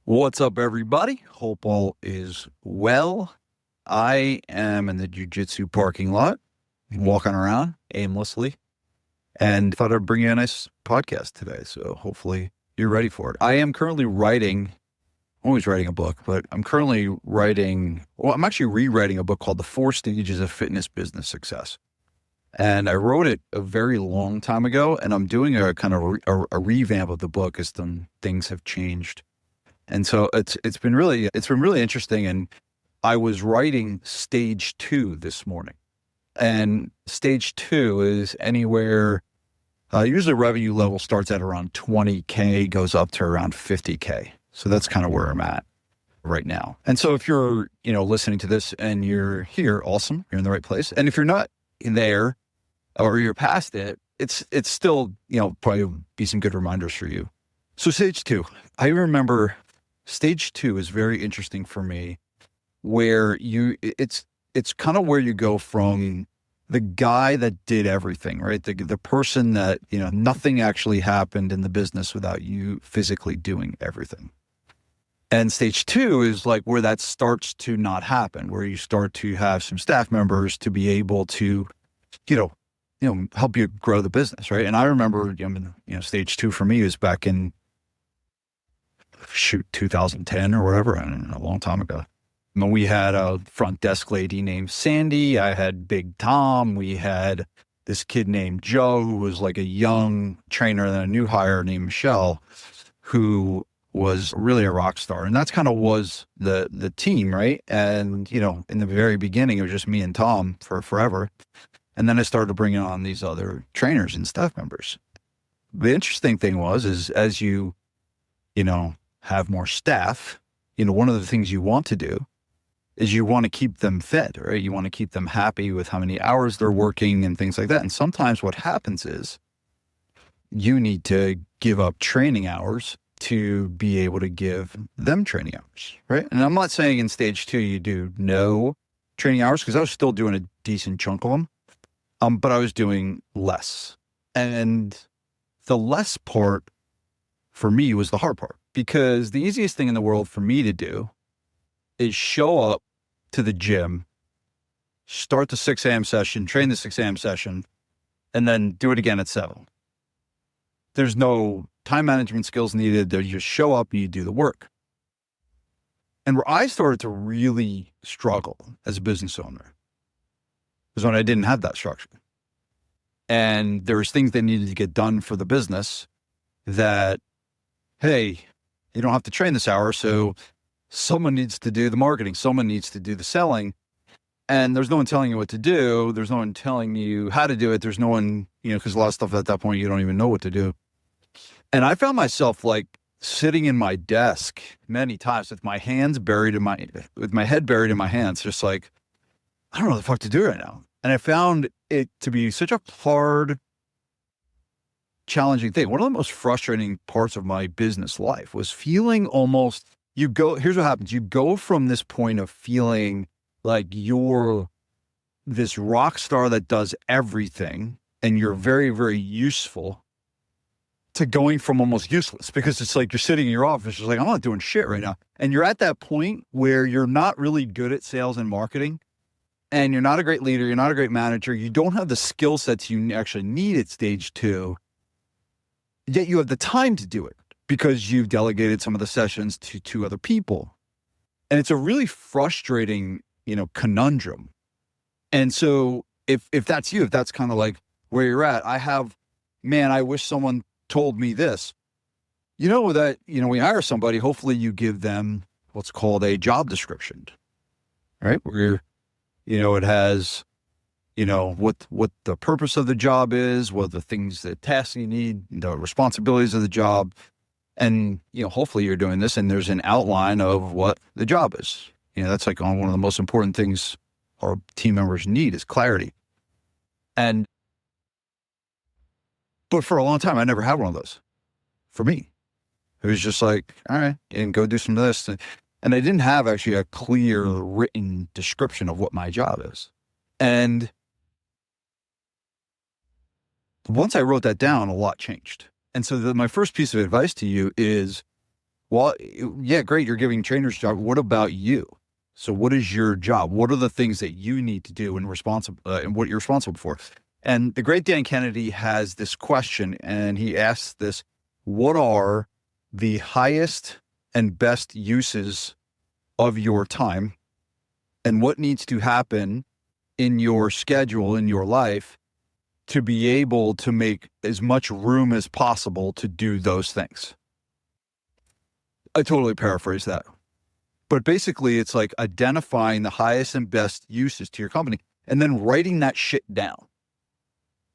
What's up, everybody? Hope all is well. I am in the jiu-jitsu parking lot, walking around aimlessly, and thought I'd bring you a nice podcast today. So hopefully you're ready for it. I am currently writing, always writing a book, but I'm currently I'm actually rewriting a book called The 4 Stages of Fitness Business Success. And I wrote it a very long time ago, and I'm doing a kind of a revamp of the book as some things have changed. And so it's been really interesting. And I was writing stage 2 this morning, and stage 2 is anywhere. Usually revenue level starts at around 20K, goes up to around 50K. So that's kind of where I'm at right now. And so if you're, listening to this and you're here, awesome, you're in the right place. And if you're not in there or you're past it, it's still, probably be some good reminders for you. So stage 2, I remember stage 2 is very interesting for me, where it's kind of where you go from the guy that did everything, right? The person that, nothing actually happened in the business without you physically doing everything. And stage 2 is like where that starts to not happen, where you start to have some staff members to be able to, help you grow the business, right? And I remember, stage 2 for me was back in 2010 or whatever, I don't know, a long time ago. When we had a front desk lady named Sandy, I had Big Tom, we had this kid named Joe, who was like a young trainer, and a new hire named Michelle, who was really a rock star. And that's kind of was the team, right? And, in the very beginning, it was just me and Tom for forever. And then I started bringing on these other trainers and staff members. The interesting thing is as you have more staff, one of the things you want to do is you want to keep them fed, right? You want to keep them happy with how many hours they're working and things like that. And sometimes what happens is you need to give up training hours to be able to give them training hours, right? And I'm not saying in stage 2 you do no training hours, because I was still doing a decent chunk of them, but I was doing less. And the less part for me was the hard part, because the easiest thing in the world for me to do is show up to the gym, start the 6 a.m. session, train the 6 a.m. session, and then do it again at 7. There's no time management skills needed. You just show up and you do the work. And where I started to really struggle as a business owner was when I didn't have that structure. And there was things that needed to get done for the business that, hey, you don't have to train this hour, so someone needs to do the marketing, someone needs to do the selling, and there's no one telling you what to do. There's no one telling you how to do it. There's no one, because a lot of stuff at that point, you don't even know what to do. And I found myself like sitting in my desk many times with my head buried in my hands, just like, I don't know what the fuck to do right now. And I found it to be such a hard, challenging thing. One of the most frustrating parts of my business life was feeling almost, here's what happens. You go from this point of feeling like you're this rock star that does everything and you're very, very useful, to going from almost useless, because it's like you're sitting in your office, just like, I'm not doing shit right now. And you're at that point where you're not really good at sales and marketing, and you're not a great leader. You're not a great manager. You don't have the skill sets you actually need at stage 2. Yet you have the time to do it because you've delegated some of the sessions to 2 other people. And it's a really frustrating, conundrum. And so if that's you, if that's kind of like where you're at, I wish someone told me this. That, when you hire somebody, hopefully you give them what's called a job description, right? Where, it has, what the purpose of the job is, what the things, the tasks you need, the responsibilities of the job. And, hopefully you're doing this and there's an outline of what the job is. That's like one of the most important things our team members need is clarity. But for a long time, I never had one of those for me. It was just like, all right, and go do some of this. And I didn't have actually a clear written description of what my job is. And once I wrote that down, a lot changed. And so my first piece of advice to you is Well, yeah, great. You're giving trainers a job. What about you? So what is your job? What are the things that you need to do and and what you're responsible for? And the great Dan Kennedy has this question, and he asks this: what are the highest and best uses of your time, and what needs to happen in your schedule, in your life, to be able to make as much room as possible to do those things? I totally paraphrase that. But basically, it's like identifying the highest and best uses to your company and then writing that shit down,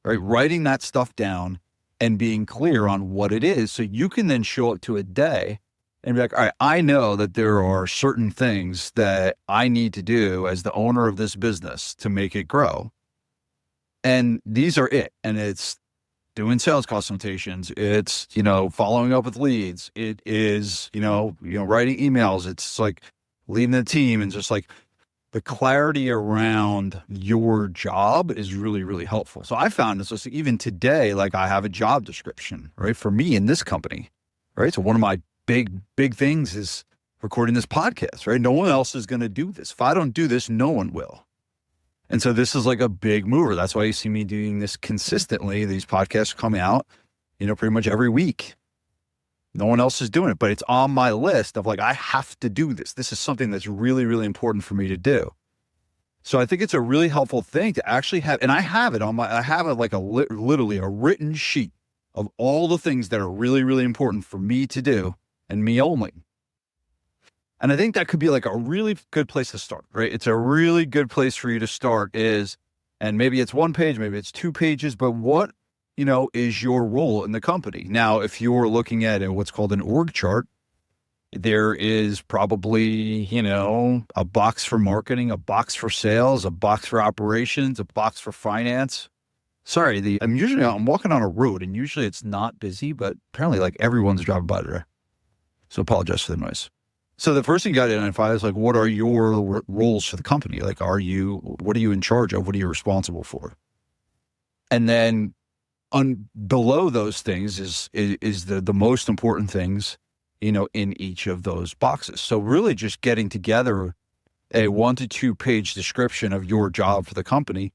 right? Writing that stuff down and being clear on what it is. So you can then show up to a day and be like, all right, I know that there are certain things that I need to do as the owner of this business to make it grow. And these are it. And it's doing sales consultations. It's, following up with leads. It is, writing emails. It's like leading the team, and just like the clarity around your job is really, really helpful. So I found this, even today, like I have a job description, right? For me in this company, right? So one of my big things is recording this podcast, right? No one else is going to do this. If I don't do this, no one will. And so this is like a big mover. That's why you see me doing this consistently. These podcasts come out, pretty much every week. No one else is doing it, but it's on my list of like, I have to do this. This is something that's really, really important for me to do. So I think it's a really helpful thing to actually have, and I have it like literally a written sheet of all the things that are really, really important for me to do, and me only. And I think that could be like a really good place to start, right? It's a really good place for you to start and maybe it's 1 page, maybe it's 2 pages, but what, is your role in the company? Now, if you're looking at what's called an org chart, there is probably, a box for marketing, a box for sales, a box for operations, a box for finance. Sorry, I'm walking on a road, and usually it's not busy, but apparently like everyone's driving by today. So apologize for the noise. So the first thing you got to identify is like, what are your roles for the company? Like, what are you in charge of? What are you responsible for? And then below those things is the most important things, in each of those boxes. So really just getting together a 1 to 2 page description of your job for the company,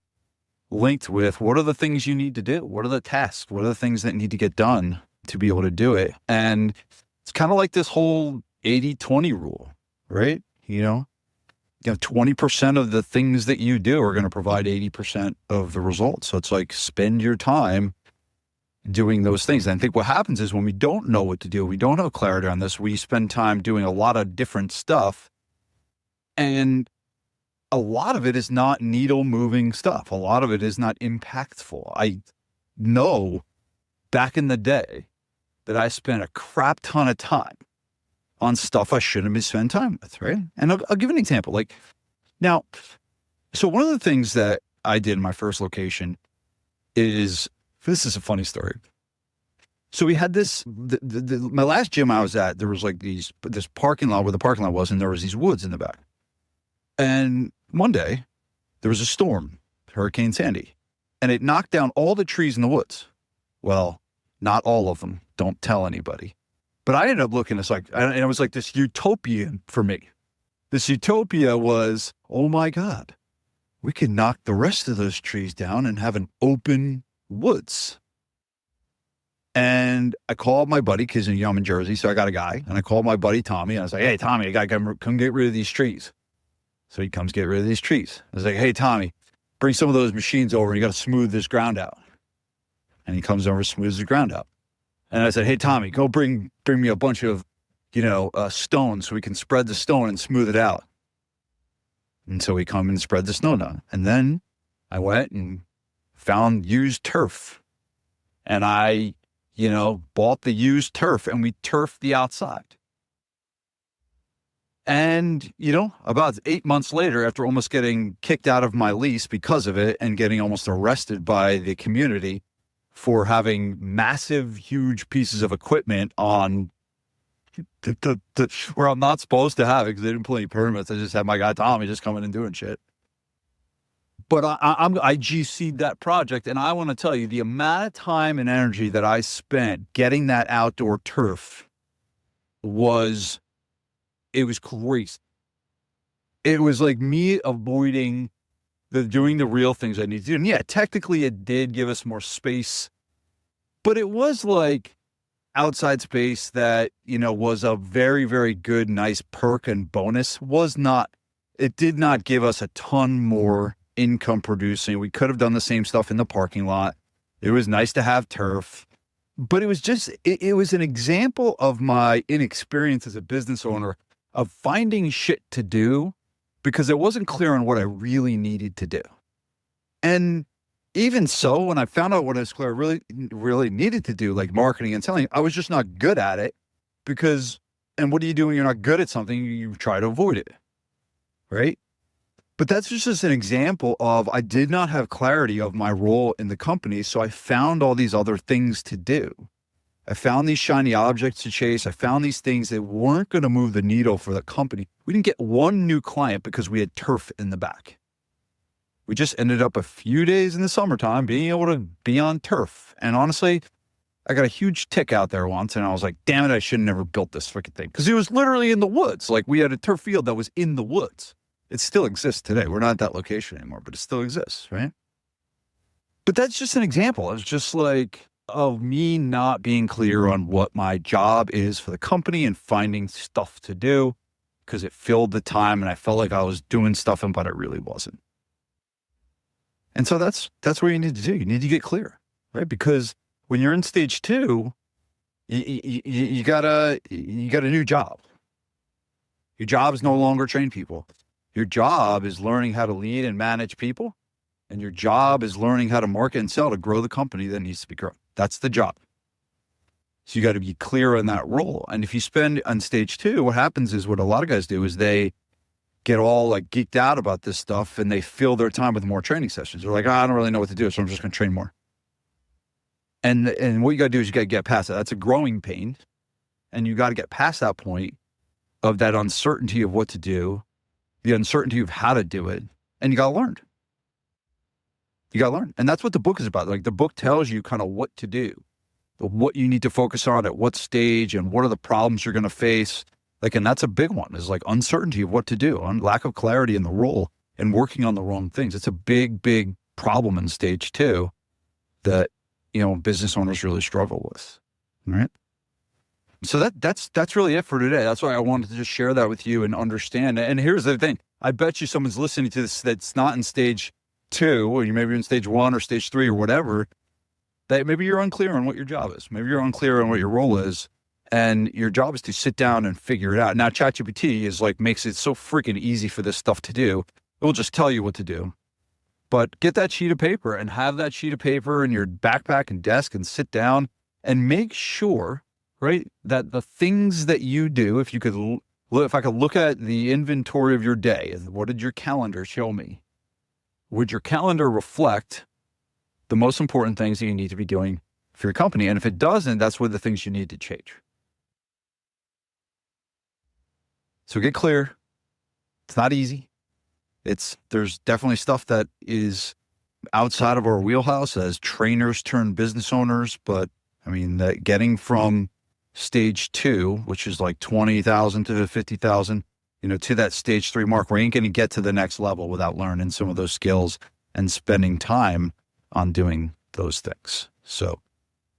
linked with what are the things you need to do? What are the tasks? What are the things that need to get done to be able to do it? And it's kind of like this whole 80-20 rule, right? 20% of the things that you do are going to provide 80% of the results. So it's like, spend your time doing those things. And I think what happens is when we don't know what to do, we don't have clarity on this, we spend time doing a lot of different stuff. And a lot of it is not needle moving stuff. A lot of it is not impactful. I know back in the day that I spent a crap ton of time on stuff I shouldn't be spending time with, right? And I'll give an example. So one of the things that I did in my first location this is a funny story. So we had my last gym I was at, there was like this parking lot where the parking lot was, and there was these woods in the back. And one day there was a storm, Hurricane Sandy, and it knocked down all the trees in the woods. Well, not all of them. Don't tell anybody. But I ended up looking, and it was like this utopia for me. This utopia was, oh my God, we could knock the rest of those trees down and have an open woods. And I called my buddy, because I'm in Jersey, so I got a guy, and I called my buddy Tommy, and I was like, hey, Tommy, I got to come get rid of these trees. So he comes get rid of these trees. I was like, hey, Tommy, bring some of those machines over, and you got to smooth this ground out. And he comes over and smooths the ground out. And I said, hey, Tommy, go bring me a bunch of, stones so we can spread the stone and smooth it out. And so we come and spread the snow down. And then I went and found used turf. And I, bought the used turf, and we turfed the outside. And, about 8 months later, after almost getting kicked out of my lease because of it and getting almost arrested by the community for having massive, huge pieces of equipment on where I'm not supposed to have it because they didn't pull any permits. I just had my guy Tommy just coming and doing shit. But I GC'd that project, and I want to tell you the amount of time and energy that I spent getting that outdoor turf was, it was crazy. It was like me avoiding doing the real things I need to do. And yeah, technically it did give us more space, but it was like outside space that, was a very, very good, nice perk and bonus. It did not give us a ton more income producing. We could have done the same stuff in the parking lot. It was nice to have turf, but it was just, it was an example of my inexperience as a business owner of finding shit to do because it wasn't clear on what I really needed to do. And even so, when I found out what I really, really needed to do, like marketing and selling, I was just not good at it and what do you do when you're not good at something? You try to avoid it, right? But that's just an example of I did not have clarity of my role in the company. So I found all these other things to do. I found these shiny objects to chase. I found these things that weren't going to move the needle for the company. We didn't get one new client because we had turf in the back. We just ended up a few days in the summertime being able to be on turf. And honestly, I got a huge tick out there once and I was like, damn it, I should have never built this freaking thing. Because it was literally in the woods. Like we had a turf field that was in the woods. It still exists today. We're not at that location anymore, but it still exists, right? But that's just an example. It's just like of me not being clear on what my job is for the company and finding stuff to do because it filled the time and I felt like I was doing stuff, but it really wasn't. And so that's what you need to do. You need to get clear, right? Because when you're in stage 2, you got a new job. Your job is no longer train people. Your job is learning how to lead and manage people. And your job is learning how to market and sell to grow the company that needs to be grown. That's the job. So you got to be clear on that role. And if you spend on stage 2, what happens is what a lot of guys do is they get all like geeked out about this stuff and they fill their time with more training sessions. They're like, I don't really know what to do, so I'm just going to train more. And what you got to do is you got to get past that. That's a growing pain. And you got to get past that point of that uncertainty of what to do, the uncertainty of how to do it. And you got to learn. You got to learn. And that's what the book is about. Like the book tells you kind of what to do, what you need to focus on at what stage and what are the problems you're going to face. Like, and that's a big one is like uncertainty of what to do, lack of clarity in the role and working on the wrong things. It's a big, big problem in stage 2 that, business owners really struggle with. All right. So that's really it for today. That's why I wanted to just share that with you and understand. And here's the thing. I bet you someone's listening to this that's not in stage 2, or you maybe in stage 1 or stage 3 or whatever, that maybe you're unclear on what your job is. Maybe you're unclear on what your role is. And your job is to sit down and figure it out. Now, ChatGPT is like, makes it so freaking easy for this stuff to do. It will just tell you what to do. But get that sheet of paper and have that sheet of paper in your backpack and desk and sit down and make sure, right, that the things that you do, if I could look at the inventory of your day, what did your calendar show me? Would your calendar reflect the most important things that you need to be doing for your company? And if it doesn't, that's what the things you need to change. So get clear. It's not easy. There's definitely stuff that is outside of our wheelhouse as trainers turn business owners. But I mean, getting from stage 2, which is like 20,000 to 50,000, to that stage 3 mark, we ain't going to get to the next level without learning some of those skills and spending time on doing those things. So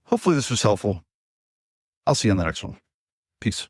hopefully this was helpful. I'll see you on the next one. Peace.